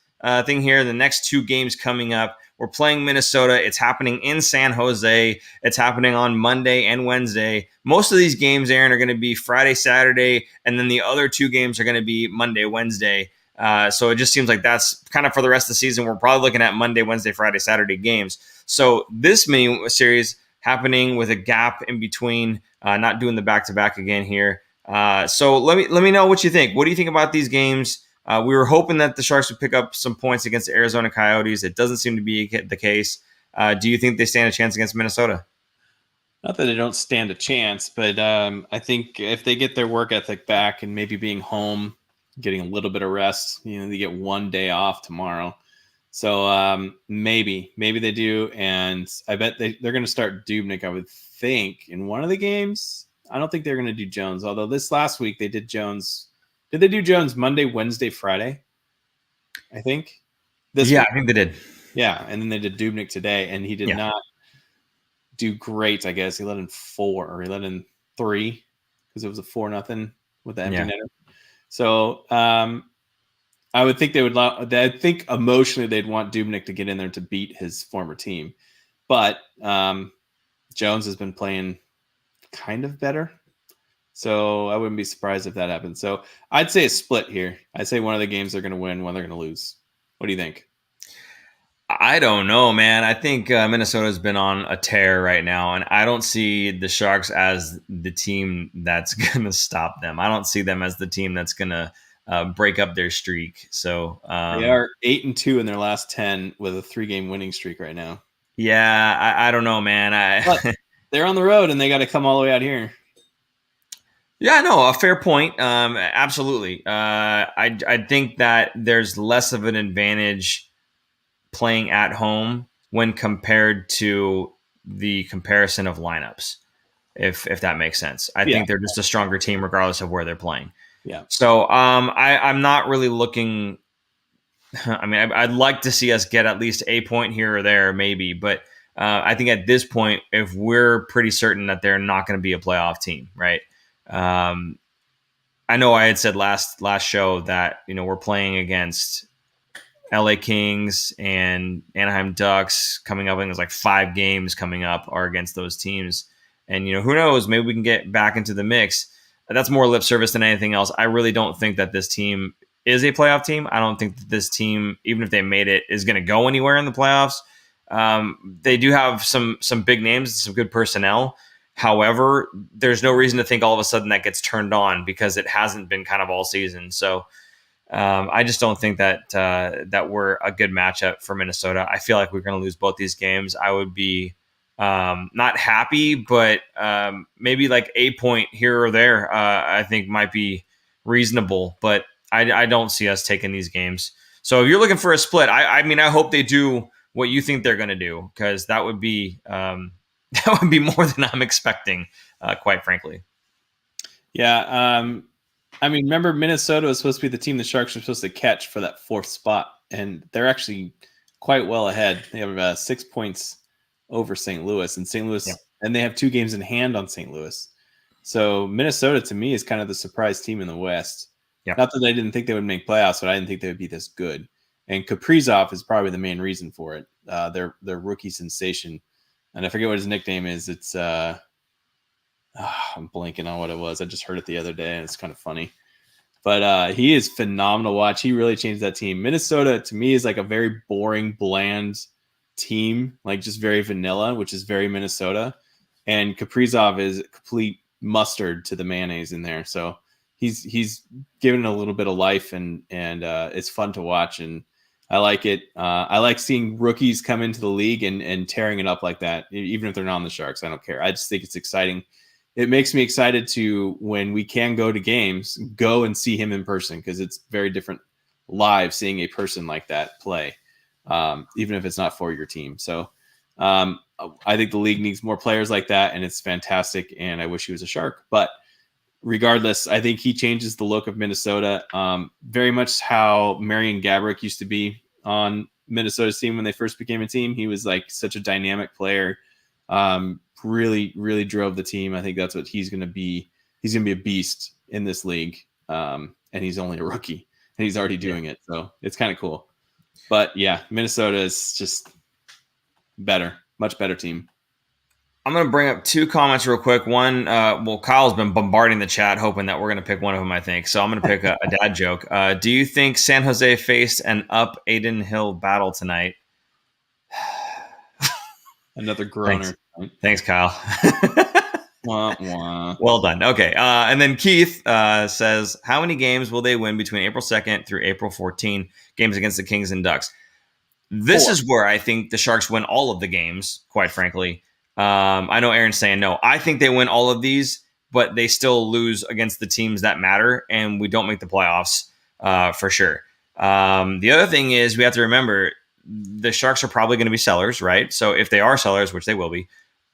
thing here. The next 2 games coming up. We're playing Minnesota. It's happening in San Jose. It's happening on Monday and Wednesday. Most of these games, Aaron, are going to be Friday, Saturday, and then the other 2 games are going to be Monday, Wednesday. So it just seems like that's kind of for the rest of the season. We're probably looking at Monday, Wednesday, Friday, Saturday games. So this mini series happening with a gap in between, not doing the back-to-back again here. So let me know what you think. What do you think about these games? We were hoping that the Sharks would pick up some points against the Arizona Coyotes. It doesn't seem to be the case. Do you think they stand a chance against Minnesota? Not that they don't stand a chance, but I think if they get their work ethic back and maybe being home, getting a little bit of rest, they get 1 day off tomorrow. So maybe they do. And I bet they're going to start Dubnyk, I would think, in one of the games. I don't think they're going to do Jones, although this last week they did Jones. Did they do Jones Monday, Wednesday, Friday? I think. I think they did. Yeah, and then they did Dubnyk today, and he did not do great, I guess. He let in 4 or he let in 3 because because it was a 4-0 with the empty Yeah. netter. So I would think I think emotionally they'd want Dubnyk to get in there to beat his former team. But Jones has been playing kind of better. So I wouldn't be surprised if that happens. So I'd say a split here. I'd say one of the games they're going to win, one they're going to lose. What do you think? I don't know, man. I think Minnesota's been on a tear right now, and I don't see the Sharks as the team that's going to stop them. I don't see them as the team that's going to break up their streak. So they are 8-2 in their last 10 with a 3-game winning streak right now. Yeah, I don't know, man. But they're on the road, and they got to come all the way out here. Yeah, no, a fair point. Absolutely. I think that there's less of an advantage playing at home when compared to the comparison of lineups, if that makes sense. I think they're just a stronger team regardless of where they're playing. Yeah. So I'm not really looking. I mean, I'd like to see us get at least a point here or there, maybe, but I think at this point, if we're pretty certain that they're not going to be a playoff team, right? I know I had said last show that we're playing against LA Kings and Anaheim Ducks coming up. I think there's like 5 games coming up are against those teams, and who knows? Maybe we can get back into the mix. That's more lip service than anything else. I really don't think that this team is a playoff team. I don't think that this team, even if they made it, is going to go anywhere in the playoffs. They do have some big names, some good personnel. However, there's no reason to think all of a sudden that gets turned on because it hasn't been kind of all season. So I just don't think that that we're a good matchup for Minnesota. I feel like we're going to lose both these games. I would be not happy, but maybe like a point here or there I think might be reasonable. But I don't see us taking these games. So if you're looking for a split, I mean, I hope they do what you think they're going to do, because that would be that would be more than I'm expecting, quite frankly. Yeah. I mean, remember, Minnesota was supposed to be the team the Sharks were supposed to catch for that 4th spot, and they're actually quite well ahead. They have 6 points over St. Louis, and St. Louis, and they have 2 games in hand on St. Louis. So Minnesota, to me, is kind of the surprise team in the West. Yeah. Not that I didn't think they would make playoffs, but I didn't think they would be this good. And Kaprizov is probably the main reason for it. Their rookie sensation. And I forget what his nickname is. It's I'm blanking on what it was. I just heard it the other day, and it's kind of funny. But he is phenomenal to watch. He really changed that team. Minnesota, to me, is like a very boring, bland team, like just very vanilla, which is very Minnesota. And Kaprizov is complete mustard to the mayonnaise in there. So he's given a little bit of life, and it's fun to watch. And I like it. I like seeing rookies come into the league and tearing it up like that, even if they're not on the Sharks. I don't care. I just think it's exciting. It makes me excited to, when we can go to games, go and see him in person, because it's very different live seeing a person like that play, even if it's not for your team. So I think the league needs more players like that, and it's fantastic, and I wish he was a Shark. But regardless, I think he changes the look of Minnesota, very much how Marian Gaborik used to be on Minnesota's team when they first became a team. He was like such a dynamic player, really, really drove the team. I think that's what he's going to be. He's going to be a beast in this league, and he's only a rookie, and he's already doing it. So it's kind of cool. But yeah, Minnesota is just better, much better team. I'm going to bring up 2 comments real quick. One, Kyle's been bombarding the chat, hoping that we're going to pick one of them, I think. So I'm going to pick a dad joke. Do you think San Jose faced an up Adin Hill battle tonight? Another groaner. Thanks, Kyle. Wah, wah. Well done. Okay. And then Keith says, how many games will they win between April 2nd through April 14, games against the Kings and Ducks? This 4. is where I think the Sharks win all of the games, quite frankly. I know Aaron's saying no. I think they win all of these, but they still lose against the teams that matter, and we don't make the playoffs for sure. The other thing is we have to remember the Sharks are probably going to be sellers, right? So if they are sellers, which they will be,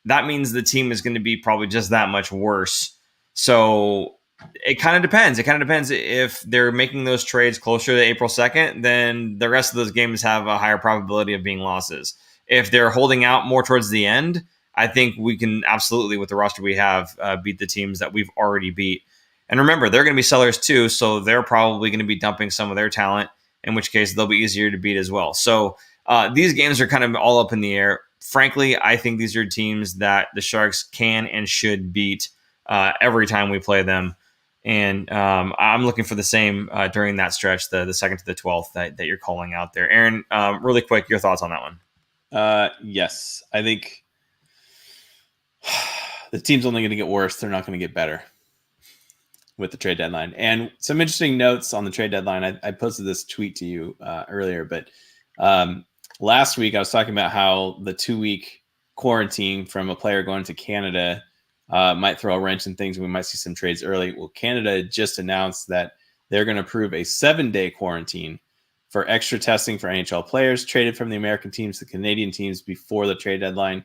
that means the team is going to be probably just that much worse. So it kind of depends. It kind of depends if they're making those trades closer to April 2nd, then the rest of those games have a higher probability of being losses. If they're holding out more towards the end, I think we can absolutely, with the roster we have, beat the teams that we've already beat. And remember, they're going to be sellers too, so they're probably going to be dumping some of their talent, in which case they'll be easier to beat as well. So these games are kind of all up in the air. Frankly, I think these are teams that the Sharks can and should beat every time we play them. And I'm looking for the same during that stretch, the 2nd to the 12th that you're calling out there. Aaron, really quick, your thoughts on that one? Yes, I think the team's only going to get worse. They're not going to get better with the trade deadline. And some interesting notes on the trade deadline. I posted this tweet to you earlier, but last week I was talking about how the 2-week quarantine from a player going to Canada might throw a wrench in things. We might see some trades early. Well, Canada just announced that they're going to approve a 7-day quarantine for extra testing for NHL players traded from the American teams to Canadian teams before the trade deadline.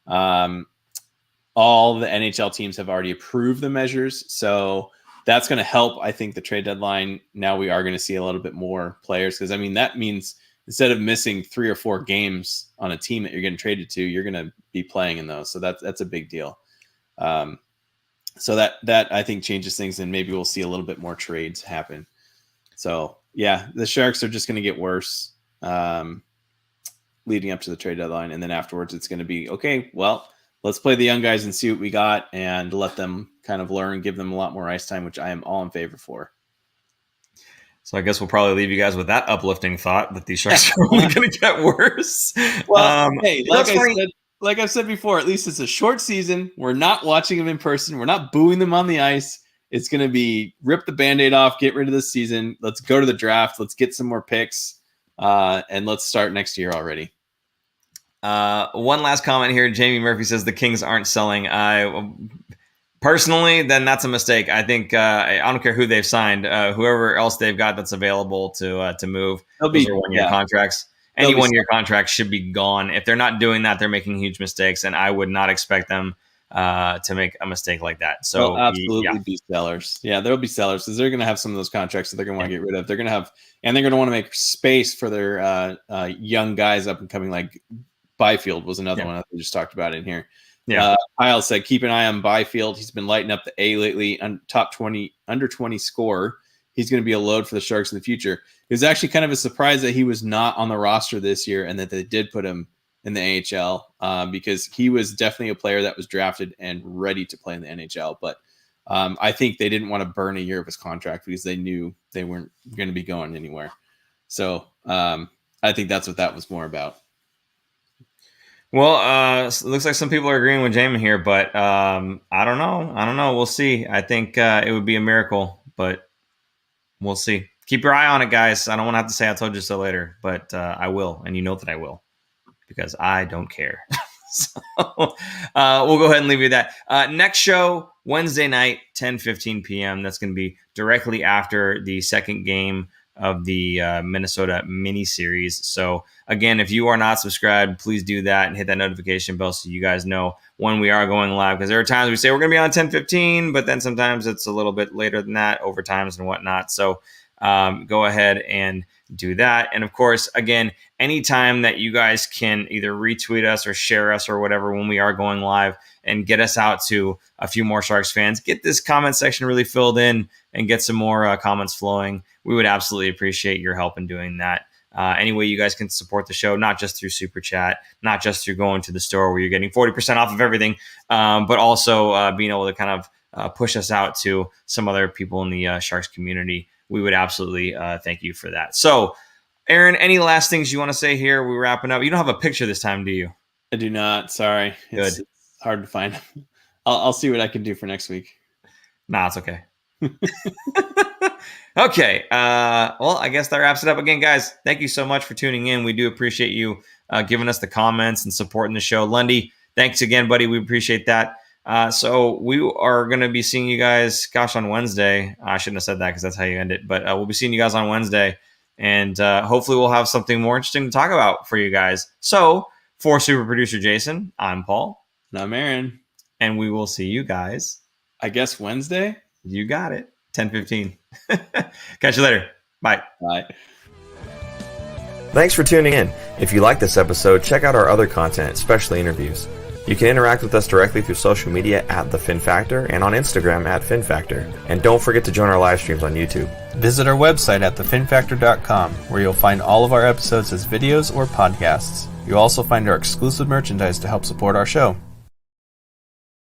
All the NHL teams have already approved the measures, so that's going to help, I think, the trade deadline. Now we are going to see a little bit more players, because, I mean, that means instead of missing 3 or 4 games on a team that you're getting traded to, you're going to be playing in those. So that's a big deal. So that I think changes things, and maybe we'll see a little bit more trades happen. So yeah, the Sharks are just going to get worse leading up to the trade deadline. And then afterwards it's going to be, okay, well, let's play the young guys and see what we got and let them kind of learn, give them a lot more ice time, which I am all in favor for. So I guess we'll probably leave you guys with that uplifting thought that these Sharks are only going to get worse. Well, hey, like I've said before, at least it's a short season. We're not watching them in person. We're not booing them on the ice. It's going to be rip the Band-Aid off, get rid of the season. Let's go to the draft. Let's get some more picks, and let's start next year already. One last comment here. Jamie Murphy says the Kings aren't selling. Personally, then that's a mistake. I think I don't care who they've signed. Whoever else they've got that's available to move. Those are 1-year contracts. Any 1-year contract should be gone. If they're not doing that, they're making huge mistakes, and I would not expect them to make a mistake like that. So they'll absolutely be sellers. Yeah, there'll be sellers because they're going to have some of those contracts that they're going to want to get rid of. They're going to have, and they're going to want to make space for their young guys up and coming. Like Byfield was another one that we just talked about in here. Yeah, Kyle said keep an eye on Byfield. He's been lighting up the A lately. Top 20, under 20 scorer. He's going to be a load for the Sharks in the future. It was actually kind of a surprise that he was not on the roster this year and that they did put him in the AHL because he was definitely a player that was drafted and ready to play in the NHL. But I think they didn't want to burn a year of his contract because they knew they weren't going to be going anywhere. So I think that's what that was more about. Well, it looks like some people are agreeing with Jamin here, but I don't know. We'll see. I think it would be a miracle, but we'll see. Keep your eye on it, guys. I don't want to have to say I told you so later, but I will, and you know that I will, because I don't care. So we'll go ahead and leave you with that. Next show, Wednesday night, 10:15 p.m. That's going to be directly after the second game of the Minnesota mini series. So again, if you are not subscribed, please do that and hit that notification bell so you guys know when we are going live, because there are times we say we're going to be on 10:15, but then sometimes it's a little bit later than that, overtimes and whatnot. So go ahead and do that. And of course, again, anytime that you guys can either retweet us or share us or whatever when we are going live and get us out to a few more Sharks fans, get this comment section really filled in and get some more comments flowing. We would absolutely appreciate your help in doing that. Any way you guys can support the show, not just through Super Chat, not just through going to the store where you're getting 40% off of everything, but also being able to kind of push us out to some other people in the Sharks community. We would absolutely thank you for that. So, Aaron, any last things you want to say here? We're wrapping up. You don't have a picture this time, do you? I do not. Sorry. It's hard to find. I'll see what I can do for next week. Nah, it's okay. Okay. Well, I guess that wraps it up. Again, guys, thank you so much for tuning in. We do appreciate you giving us the comments and supporting the show. Lundy, thanks again, buddy. We appreciate that. So we are going to be seeing you guys, on Wednesday. I shouldn't have said that because that's how you end it. But we'll be seeing you guys on Wednesday. And hopefully we'll have something more interesting to talk about for you guys. So for super producer Jason, I'm Paul. And I'm Aaron. And we will see you guys, I guess, Wednesday. You got it. 10:15. Catch you later. Bye. Bye. Thanks for tuning in. If you like this episode, check out our other content, especially interviews. You can interact with us directly through social media at The Fin Factor and on Instagram at Fin Factor. And don't forget to join our live streams on YouTube. Visit our website at thefinfactor.com, where you'll find all of our episodes as videos or podcasts. You'll also find our exclusive merchandise to help support our show.